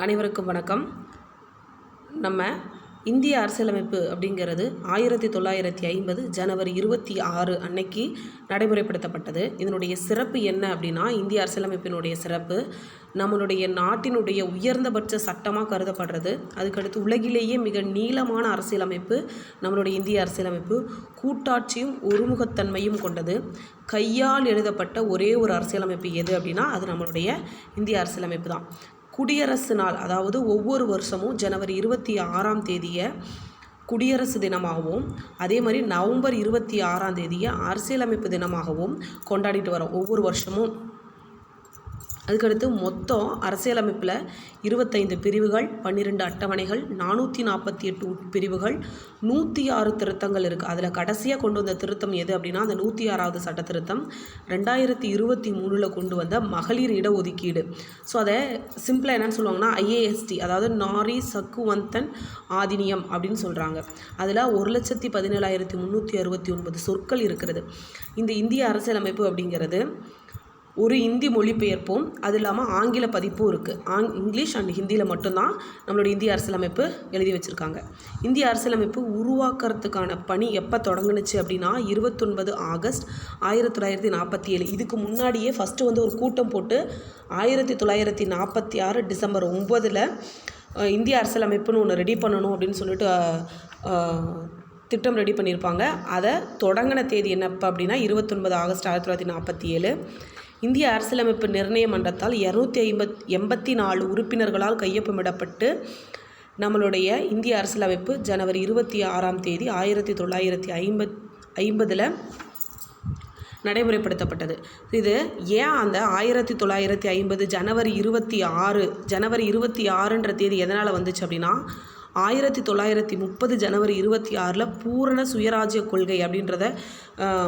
அனைவருக்கும் வணக்கம். நம்ம இந்திய அரசியலமைப்பு அப்படிங்கிறது 1950 ஜனவரி 26 அன்னைக்கு நடைமுறைப்படுத்தப்பட்டது. இதனுடைய சிறப்பு என்ன அப்படின்னா, இந்திய அரசியலமைப்பினுடைய சிறப்பு நம்மளுடைய நாட்டினுடைய உயர்ந்தபட்ச சட்டமாக கருதப்படுறது. அதுக்கடுத்து உலகிலேயே மிக நீளமான அரசியலமைப்பு நம்மளுடைய இந்திய அரசியலமைப்பு. கூட்டாட்சியும் ஒருமுகத்தன்மையும் கொண்டது. கையால் எழுதப்பட்ட ஒரே ஒரு அரசியலமைப்பு எது அப்படின்னா அது நம்மளுடைய இந்திய அரசியலமைப்பு தான். குடியரசு நாள், அதாவது ஒவ்வொரு வருஷமும் ஜனவரி 26 குடியரசு தினமாகவும், அதே மாதிரி நவம்பர் 26 அரசியலமைப்பு தினமாகவும் கொண்டாடிட்டு வரோம் ஒவ்வொரு வருஷமும். அதுக்கடுத்து மொத்தம் அரசியலமைப்பில் 25 பிரிவுகள், 12 அட்டவணைகள், 448 உட்பிரிவுகள், 106 திருத்தங்கள் இருக்குது. அதில் கடைசியாக கொண்டு வந்த திருத்தம் எது அப்படின்னா அந்த 106வது சட்ட திருத்தம் 2023 கொண்டு வந்த மகளிர் இடஒதுக்கீடு. ஸோ அதை சிம்பிளாக என்னென்னு சொல்லுவாங்கன்னா IAST, அதாவது நாரி சக்குவந்தன் ஆதினியம் அப்படின்னு சொல்கிறாங்க. அதில் 1,17,369 சொற்கள் இருக்கிறது. இந்த இந்திய அரசியலமைப்பு அப்படிங்கிறது ஒரு இந்தி மொழிபெயர்ப்பும் அது இல்லாமல் ஆங்கில பதிப்பும் இருக்குது. இங்கிலீஷ் அண்ட் ஹிந்தியில் மட்டும்தான் நம்மளுடைய இந்திய அரசியலமைப்பு எழுதி வச்சுருக்காங்க. இந்திய அரசியலமைப்பு உருவாக்குறதுக்கான பணி எப்போ தொடங்குனுச்சு அப்படின்னா 29 ஆகஸ்ட் 1947. இதுக்கு முன்னாடியே ஃபஸ்ட்டு ஒரு கூட்டம் போட்டு 1946 டிசம்பர் 9 இந்திய அரசியலமைப்புன்னு ஒன்று ரெடி பண்ணணும் அப்படின்னு சொல்லிட்டு திட்டம் ரெடி பண்ணியிருப்பாங்க. அதை தொடங்கின தேதி என்னப்போ அப்படின்னா 29 ஆகஸ்ட் 1947. இந்திய அரசியலமைப்பு நிர்ணய மன்றத்தால் 284 உறுப்பினர்களால் கையொப்பமிடப்பட்டு நம்மளுடைய இந்திய அரசியலமைப்பு ஜனவரி 26 1950 நடைமுறைப்படுத்தப்பட்டது. இது ஏன் அந்த 1950 ஜனவரி 26ன்ற தேதி எதனால் வந்துச்சு அப்படின்னா 1930 ஜனவரி 26 பூரண சுயராஜ்ய கொள்கை அப்படின்றத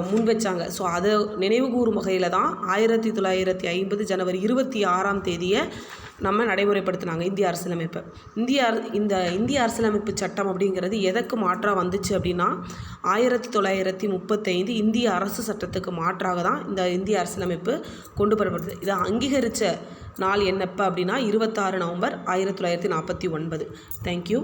முன் வச்சாங்க. ஸோ அதை நினைவு கூறும் வகையில் தான் 1950 ஜனவரி 26 நம்ம நடைமுறைப்படுத்தினாங்க இந்திய அரசியலமைப்பை. இந்த இந்திய அரசியலமைப்பு சட்டம் அப்படிங்கிறது எதற்கு மாற்றாக வந்துச்சு அப்படின்னா 1935 இந்திய அரசு சட்டத்துக்கு மாற்றாக தான் இந்த இந்திய அரசியலமைப்பு கொண்டு வரப்படுது. இதை அங்கீகரித்த நாள் என்னப்போ அப்படின்னா 26 நவம்பர் 1949. தேங்க்யூ.